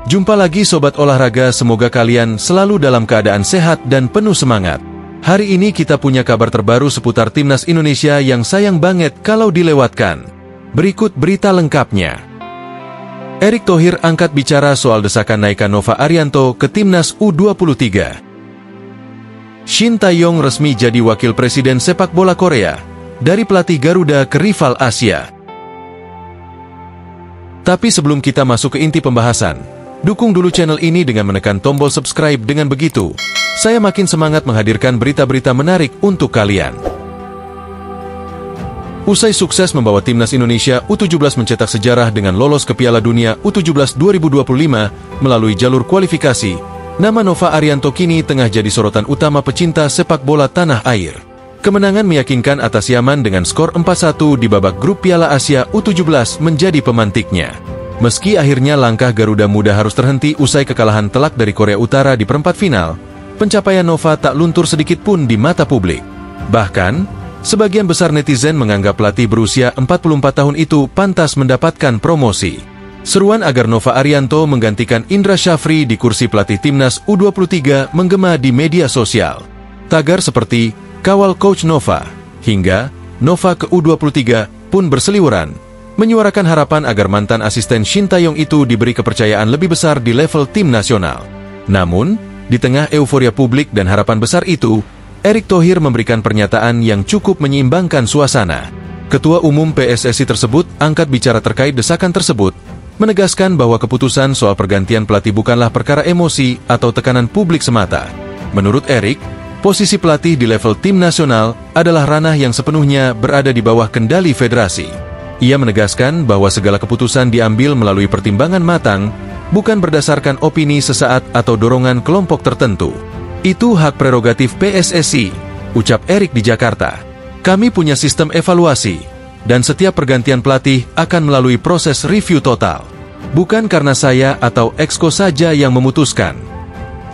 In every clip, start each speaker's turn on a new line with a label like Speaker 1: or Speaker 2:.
Speaker 1: Jumpa lagi Sobat Olahraga, semoga kalian selalu dalam keadaan sehat dan penuh semangat. Hari ini kita punya kabar terbaru seputar Timnas Indonesia yang sayang banget kalau dilewatkan. Berikut berita lengkapnya. Erick Thohir angkat bicara soal desakan naikkan Nova Arianto ke Timnas U23. Shin Tae-yong resmi jadi wakil presiden sepak bola Korea, dari pelatih Garuda ke rival Asia. Tapi sebelum kita masuk ke inti pembahasan, dukung dulu channel ini dengan menekan tombol subscribe. Dengan begitu, saya makin semangat menghadirkan berita-berita menarik untuk kalian. Usai sukses membawa Timnas Indonesia U17 mencetak sejarah dengan lolos ke Piala Dunia U17 2025 melalui jalur kualifikasi, nama Nova Arianto kini tengah jadi sorotan utama pecinta sepak bola tanah air. Kemenangan meyakinkan atas Yaman dengan skor 4-1 di babak grup Piala Asia U17 menjadi pemantiknya. Meski akhirnya langkah Garuda Muda harus terhenti usai kekalahan telak dari Korea Utara di perempat final, pencapaian Nova tak luntur sedikit pun di mata publik. Bahkan, sebagian besar netizen menganggap pelatih berusia 44 tahun itu pantas mendapatkan promosi. Seruan agar Nova Arianto menggantikan Indra Syafri di kursi pelatih Timnas U23 menggema di media sosial. Tagar seperti "Kawal Coach Nova" hingga "Nova ke U23" pun berseliweran, menyuarakan harapan agar mantan asisten Shin Tae-yong itu diberi kepercayaan lebih besar di level tim nasional. Namun, di tengah euforia publik dan harapan besar itu, Erick Thohir memberikan pernyataan yang cukup menyeimbangkan suasana. Ketua Umum PSSI tersebut angkat bicara terkait desakan tersebut, menegaskan bahwa keputusan soal pergantian pelatih bukanlah perkara emosi atau tekanan publik semata. Menurut Erick, posisi pelatih di level tim nasional adalah ranah yang sepenuhnya berada di bawah kendali federasi. Ia menegaskan bahwa segala keputusan diambil melalui pertimbangan matang, bukan berdasarkan opini sesaat atau dorongan kelompok tertentu. Itu hak prerogatif PSSI, ucap Erick di Jakarta. Kami punya sistem evaluasi, dan setiap pergantian pelatih akan melalui proses review total. Bukan karena saya atau Exco saja yang memutuskan.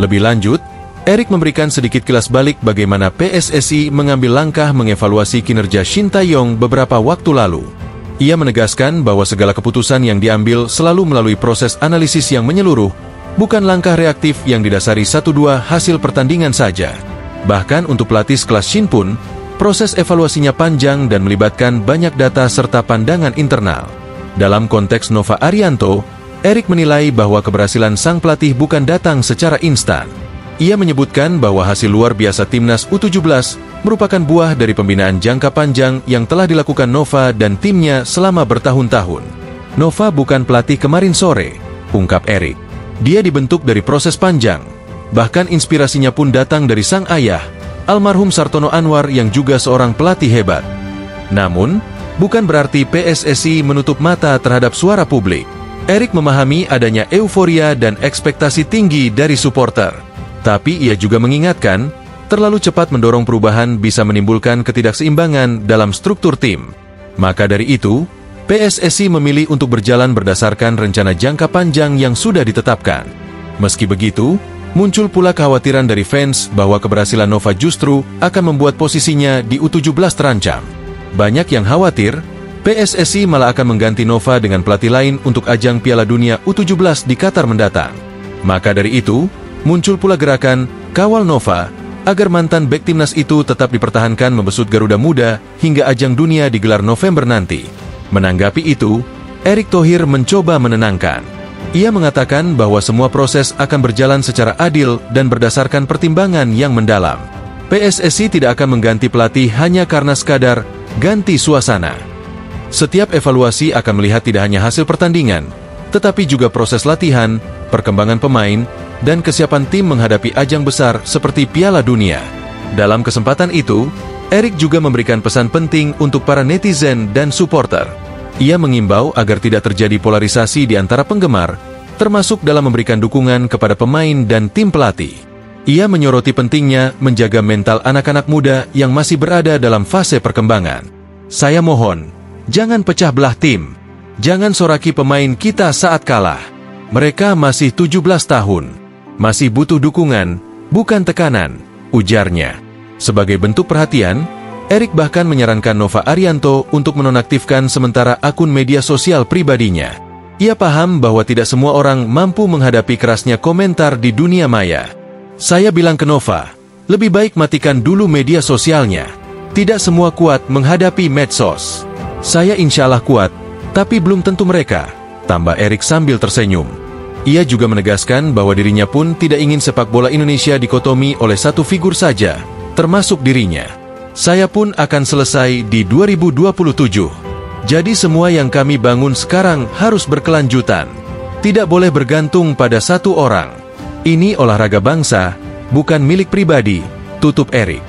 Speaker 1: Lebih lanjut, Erick memberikan sedikit kilas balik bagaimana PSSI mengambil langkah mengevaluasi kinerja Shin Tae-yong beberapa waktu lalu. Ia menegaskan bahwa segala keputusan yang diambil selalu melalui proses analisis yang menyeluruh, bukan langkah reaktif yang didasari 1-2 hasil pertandingan saja. Bahkan untuk pelatih sekelas Shin pun, proses evaluasinya panjang dan melibatkan banyak data serta pandangan internal. Dalam konteks Nova Arianto, Erick menilai bahwa keberhasilan sang pelatih bukan datang secara instan. Ia menyebutkan bahwa hasil luar biasa Timnas U17 merupakan buah dari pembinaan jangka panjang yang telah dilakukan Nova dan timnya selama bertahun-tahun. Nova bukan pelatih kemarin sore, ungkap Erick. Dia dibentuk dari proses panjang. Bahkan inspirasinya pun datang dari sang ayah, almarhum Sartono Anwar yang juga seorang pelatih hebat. Namun, bukan berarti PSSI menutup mata terhadap suara publik. Erick memahami adanya euforia dan ekspektasi tinggi dari supporter. Tapi ia juga mengingatkan, terlalu cepat mendorong perubahan bisa menimbulkan ketidakseimbangan dalam struktur tim. Maka dari itu, PSSI memilih untuk berjalan berdasarkan rencana jangka panjang yang sudah ditetapkan. Meski begitu, muncul pula kekhawatiran dari fans bahwa keberhasilan Nova justru akan membuat posisinya di U17 terancam. Banyak yang khawatir, PSSI malah akan mengganti Nova dengan pelatih lain untuk ajang Piala Dunia U17 di Qatar mendatang. Maka dari itu, muncul pula gerakan "Kawal Nova" agar mantan bek timnas itu tetap dipertahankan membesut Garuda Muda hingga ajang dunia digelar November nanti. Menanggapi itu, Erick Thohir mencoba menenangkan. Ia mengatakan bahwa semua proses akan berjalan secara adil dan berdasarkan pertimbangan yang mendalam. PSSI tidak akan mengganti pelatih hanya karena sekadar ganti suasana. Setiap evaluasi akan melihat tidak hanya hasil pertandingan, tetapi juga proses latihan, perkembangan pemain, dan kesiapan tim menghadapi ajang besar seperti Piala Dunia. Dalam kesempatan itu, Erick juga memberikan pesan penting untuk para netizen dan supporter. Ia mengimbau agar tidak terjadi polarisasi di antara penggemar, termasuk dalam memberikan dukungan kepada pemain dan tim pelatih. Ia menyoroti pentingnya menjaga mental anak-anak muda yang masih berada dalam fase perkembangan. Saya mohon, jangan pecah belah tim. Jangan soraki pemain kita saat kalah. Mereka masih 17 tahun. Masih butuh dukungan, bukan tekanan, ujarnya. Sebagai bentuk perhatian, Erick bahkan menyarankan Nova Arianto untuk menonaktifkan sementara akun media sosial pribadinya. Ia paham bahwa tidak semua orang mampu menghadapi kerasnya komentar di dunia maya. Saya bilang ke Nova, lebih baik matikan dulu media sosialnya. Tidak semua kuat menghadapi medsos. Saya insya Allah kuat, tapi belum tentu mereka, tambah Erik sambil tersenyum. Ia juga menegaskan bahwa dirinya pun tidak ingin sepak bola Indonesia dikotomi oleh satu figur saja, termasuk dirinya. Saya pun akan selesai di 2027. Jadi semua yang kami bangun sekarang harus berkelanjutan. Tidak boleh bergantung pada satu orang. Ini olahraga bangsa, bukan milik pribadi, tutup Erik.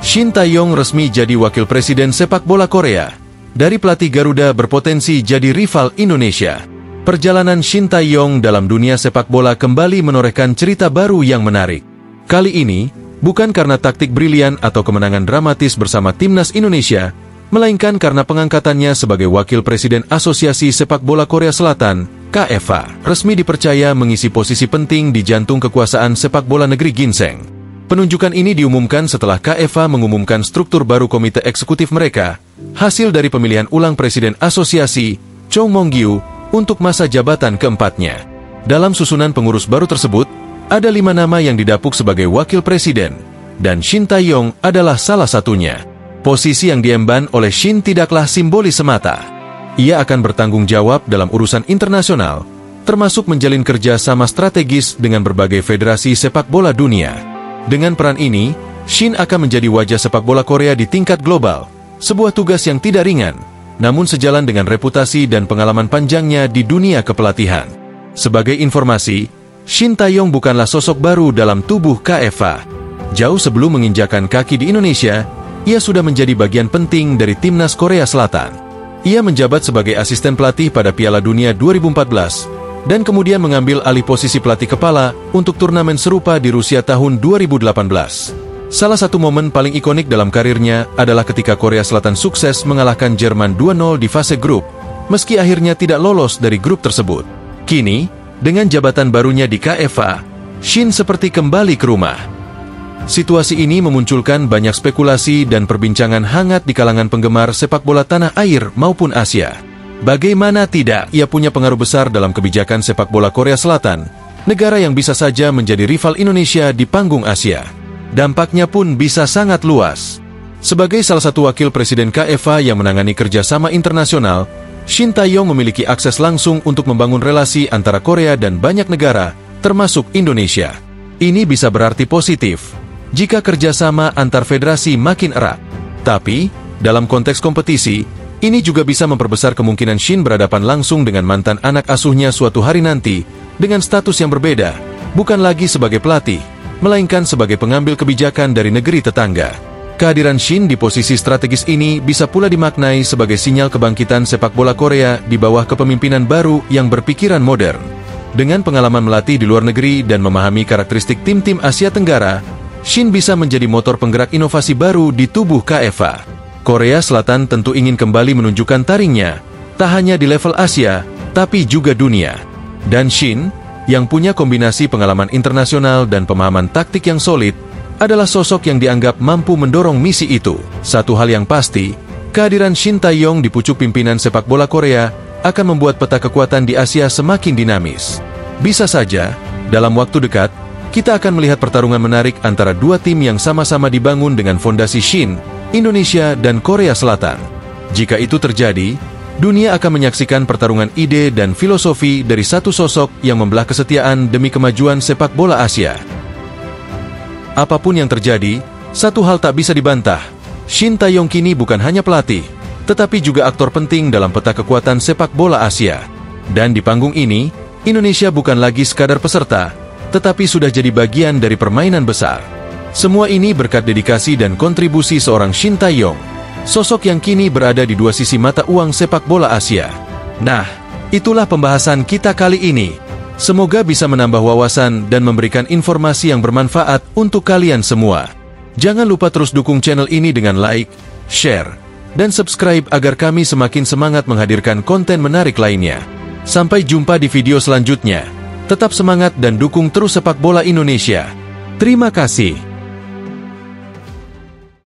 Speaker 1: Shin Tae-yong resmi jadi wakil presiden sepak bola Korea. Dari pelatih Garuda berpotensi jadi rival Indonesia. Perjalanan Shin Tae-yong dalam dunia sepak bola kembali menorehkan cerita baru yang menarik. Kali ini, bukan karena taktik brilian atau kemenangan dramatis bersama timnas Indonesia, melainkan karena pengangkatannya sebagai wakil presiden Asosiasi Sepak Bola Korea Selatan, KFA, resmi dipercaya mengisi posisi penting di jantung kekuasaan sepak bola negeri ginseng. Penunjukan ini diumumkan setelah KFA mengumumkan struktur baru komite eksekutif mereka, hasil dari pemilihan ulang presiden asosiasi, Chung Mong-gyu, untuk masa jabatan keempatnya. Dalam susunan pengurus baru tersebut, ada 5 nama yang didapuk sebagai wakil presiden, dan Shin Tae-yong adalah salah satunya. Posisi yang diemban oleh Shin tidaklah simbolis semata. Ia akan bertanggung jawab dalam urusan internasional, termasuk menjalin kerja sama strategis dengan berbagai federasi sepak bola dunia. Dengan peran ini, Shin akan menjadi wajah sepak bola Korea di tingkat global, sebuah tugas yang tidak ringan, namun sejalan dengan reputasi dan pengalaman panjangnya di dunia kepelatihan. Sebagai informasi, Shin Tae-yong bukanlah sosok baru dalam tubuh KFA. Jauh sebelum menginjakan kaki di Indonesia, ia sudah menjadi bagian penting dari timnas Korea Selatan. Ia menjabat sebagai asisten pelatih pada Piala Dunia 2014, dan kemudian mengambil alih posisi pelatih kepala untuk turnamen serupa di Rusia tahun 2018. Salah satu momen paling ikonik dalam karirnya adalah ketika Korea Selatan sukses mengalahkan Jerman 2-0 di fase grup, meski akhirnya tidak lolos dari grup tersebut. Kini, dengan jabatan barunya di KFA, Shin seperti kembali ke rumah. Situasi ini memunculkan banyak spekulasi dan perbincangan hangat di kalangan penggemar sepak bola tanah air maupun Asia. Bagaimana tidak, ia punya pengaruh besar dalam kebijakan sepak bola Korea Selatan, negara yang bisa saja menjadi rival Indonesia di panggung Asia. Dampaknya pun bisa sangat luas. Sebagai salah satu wakil presiden KFA yang menangani kerjasama internasional, Shin Tae-yong memiliki akses langsung untuk membangun relasi antara Korea dan banyak negara, termasuk Indonesia. Ini bisa berarti positif jika kerjasama antar federasi makin erat. Tapi, dalam konteks kompetisi, ini juga bisa memperbesar kemungkinan Shin berhadapan langsung dengan mantan anak asuhnya suatu hari nanti, dengan status yang berbeda, bukan lagi sebagai pelatih, melainkan sebagai pengambil kebijakan dari negeri tetangga. Kehadiran Shin di posisi strategis ini bisa pula dimaknai sebagai sinyal kebangkitan sepak bola Korea di bawah kepemimpinan baru yang berpikiran modern. Dengan pengalaman melatih di luar negeri dan memahami karakteristik tim-tim Asia Tenggara, Shin bisa menjadi motor penggerak inovasi baru di tubuh KFA. Korea Selatan tentu ingin kembali menunjukkan taringnya, tak hanya di level Asia, tapi juga dunia. Dan Shin, yang punya kombinasi pengalaman internasional dan pemahaman taktik yang solid, adalah sosok yang dianggap mampu mendorong misi itu. Satu hal yang pasti, kehadiran Shin Tae-yong di pucuk pimpinan sepak bola Korea akan membuat peta kekuatan di Asia semakin dinamis. Bisa saja, dalam waktu dekat, kita akan melihat pertarungan menarik antara dua tim yang sama-sama dibangun dengan fondasi Shin, Indonesia dan Korea Selatan. Jika itu terjadi, dunia akan menyaksikan pertarungan ide dan filosofi dari satu sosok yang membelah kesetiaan demi kemajuan sepak bola Asia. Apapun yang terjadi, satu hal tak bisa dibantah. Shin Tae-yong kini bukan hanya pelatih, tetapi juga aktor penting dalam peta kekuatan sepak bola Asia. Dan di panggung ini, Indonesia bukan lagi sekadar peserta, tetapi sudah jadi bagian dari permainan besar. Semua ini berkat dedikasi dan kontribusi seorang Shin Tae-yong, sosok yang kini berada di dua sisi mata uang sepak bola Asia. Nah, itulah pembahasan kita kali ini. Semoga bisa menambah wawasan dan memberikan informasi yang bermanfaat untuk kalian semua. Jangan lupa terus dukung channel ini dengan like, share, dan subscribe agar kami semakin semangat menghadirkan konten menarik lainnya. Sampai jumpa di video selanjutnya. Tetap semangat dan dukung terus sepak bola Indonesia. Terima kasih.